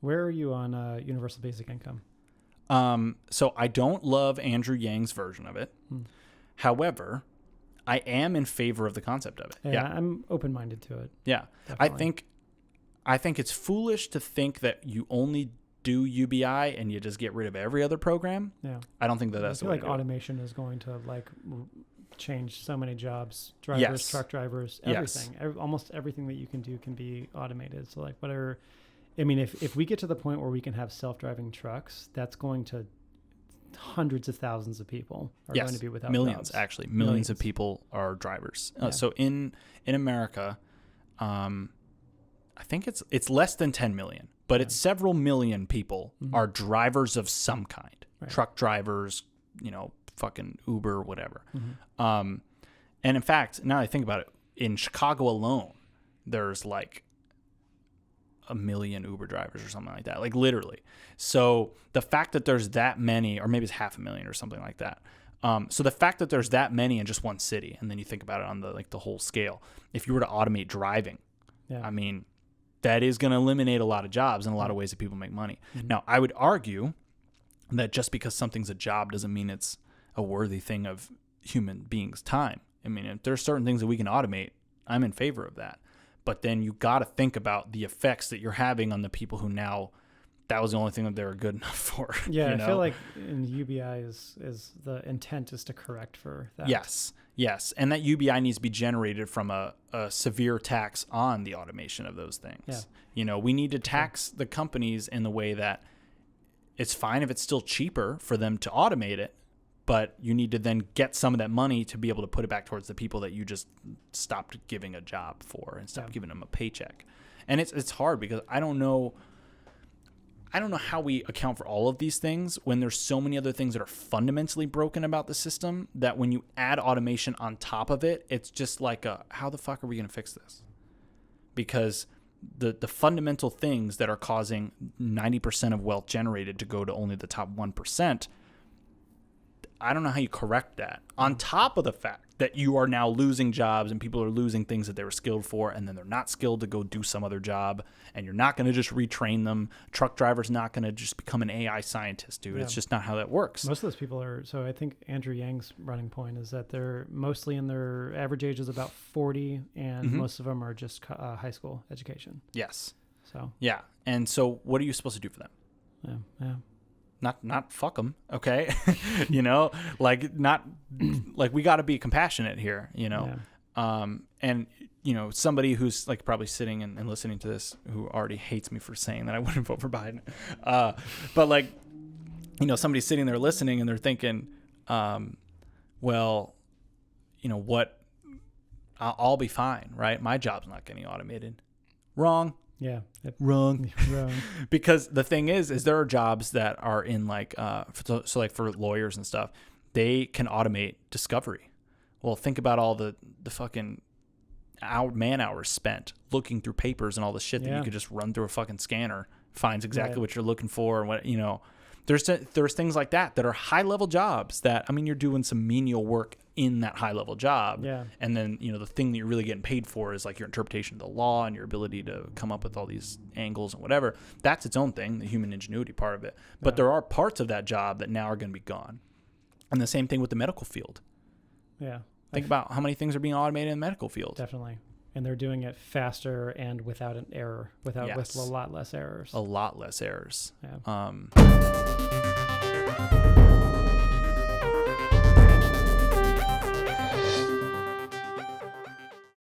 Where are you on universal basic income? So I don't love Andrew Yang's version of it. However, I am in favor of the concept of it. Yeah. I'm open-minded to it. Yeah. Definitely. I think it's foolish to think that you only do UBI and you just get rid of every other program. Yeah. I don't think that's I feel like automation is going to change so many jobs, drivers, Yes. truck drivers, Yes. everything. Almost everything that you can do can be automated. So like whatever, I mean, if we get to the point where we can have self-driving trucks, that's going to hundreds of thousands of people are going to be without millions, jobs. actually. Millions of people are drivers. So in America, I think it's less than 10 million, but it's several million people are drivers of some kind. Right. Truck drivers, fucking Uber, whatever. And in fact, now that I think about it, in Chicago alone, there's like 1 million Uber drivers or something like that, like literally. So the fact that there's that many, or maybe it's 500,000 or something like that. So the fact that there's that many in just one city, and then you think about it on the whole scale, if you were to automate driving, I mean, that is going to eliminate a lot of jobs and a lot of ways that people make money. Now, I would argue that just because something's a job doesn't mean it's a worthy thing of human beings' time. I mean, if there's certain things that we can automate, I'm in favor of that. But then you got to think about the effects that you're having on the people who now that was the only thing that they were good enough for. Yeah, I feel like in UBI is the intent is to correct for that. Yes. And that UBI needs to be generated from a severe tax on the automation of those things. Yeah. We need to tax the companies in the way that it's fine if it's still cheaper for them to automate it, but you need to then get some of that money to be able to put it back towards the people that you just stopped giving a job for and stopped giving them a paycheck. And it's hard because I don't know how we account for all of these things when there's so many other things that are fundamentally broken about the system that when you add automation on top of it, it's just like how the fuck are we going to fix this? Because the fundamental things that are causing 90% of wealth generated to go to only the top 1%, I don't know how you correct that. On top of the fact that you are now losing jobs and people are losing things that they were skilled for, and then they're not skilled to go do some other job, and you're not going to just retrain them. Truck drivers not going to just become an AI scientist, dude. It's just not how that works. Most of those people are, so I think Andrew Yang's running point is that they're mostly in their average age is about 40, and most of them are just high school education. Yes. So. Yeah. And so what are you supposed to do for them? Yeah. Not fuck them, okay? Like we got to be compassionate here, and somebody who's like probably sitting and listening to this who already hates me for saying that I wouldn't vote for Biden, but like, somebody's sitting there listening and they're thinking, what? I'll be fine, right? My job's not getting automated. Wrong. Yeah. Wrong. Because the thing is there are jobs that are in like, so like for lawyers and stuff, they can automate discovery. Well, think about all the fucking man hours spent looking through papers and all the shit that you could just run through a fucking scanner, finds exactly what you're looking for. And what, there's things like that are high level jobs that, I mean, you're doing some menial work in that high level job. Yeah. And then, the thing that you're really getting paid for is like your interpretation of the law and your ability to come up with all these angles and whatever. That's its own thing, the human ingenuity part of it. But there are parts of that job that now are going to be gone. And the same thing with the medical field. Yeah. Think about how many things are being automated in the medical field. Definitely. And they're doing it faster and without an error, with a lot less errors. A lot less errors. Yeah.